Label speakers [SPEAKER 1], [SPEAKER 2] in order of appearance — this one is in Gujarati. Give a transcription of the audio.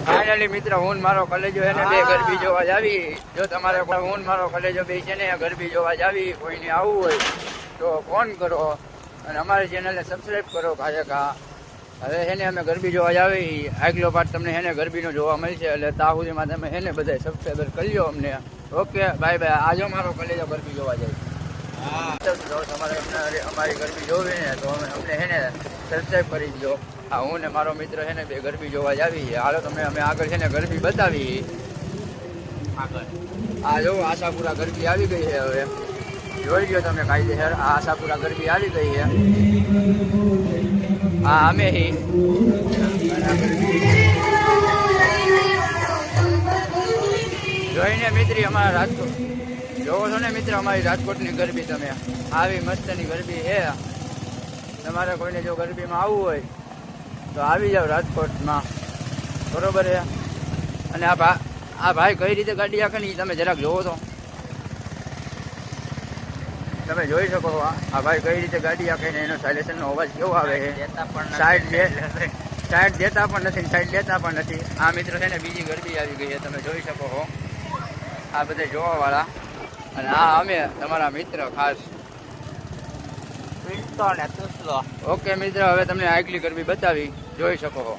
[SPEAKER 1] ફાઇનલી મિત્ર હું મારો કલેજો છે ને બે ગરબી જોવા જાવી. જો તમારે હું મારો કલેજો બે છે ને ગરબી જોવા જાવી, કોઈને આવવું હોય તો ફોન કરો અને અમારી ચેનલને સબસ્ક્રાઈબ કરો. કાયકા હવે એને અમે ગરબી જોવા જાવી, આગલો પાર્ટ તમને એને ગરબીનો જોવા મળશે. એટલે ત્યાં સુધીમાં તમે એને બધા સબસ્ક્રાઈબર કરી લો અમને. Okay bye bye. આજો મારો કલેજો ગરબી જોવા જાય. તમારે અમારી ગરબી જોવી ને તો અમને એને સબસ્ક્રાઈબ કરી દો. હા હું ને મારો મિત્ર છે ને બે ગરબી જોવા જાવી. હાલો તમને અમે આગળ છે ને ગરબી બતાવી. આગળ આ જો આશાપુરા ગરબી આવી ગઈ છે. હવે જોઈ લો તમે કાયદેસર આ આશાપુરા ગરબી આવી ગઈ છે. હા અમે જોઈને મિત્રી અમારા રાજકોટ જોવો છો ને મિત્ર અમારી રાજકોટની ગરબી. તમે આવી મસ્તની ગરબી છે. તમારે કોઈને જો ગરબીમાં આવવું હોય તો આવી જાવ રાજકોટમાં, બરોબર છે. અને આ ભાઈ કઈ રીતે ગાડી આખે ને તમે જરાક જોવો તો તમે જોઈ શકો. આ ભાઈ કઈ રીતે ગાડી આખે ને એનો સાયલેશનનો અવાજ કેવો આવે છે. સાઈડ દેતા પણ નથી, સાઈડ લેતા પણ નથી. આ મિત્ર છે ને બીજી ગરબી આવી ગઈ છે, તમે જોઈ શકો છો. આ બધા જોવાવાળા અને આ અમે તમારા મિત્ર ખાસ. ઓકે મિત્ર હવે તમને આગલી ગરબી બતાવી, જોઈ શકો છો.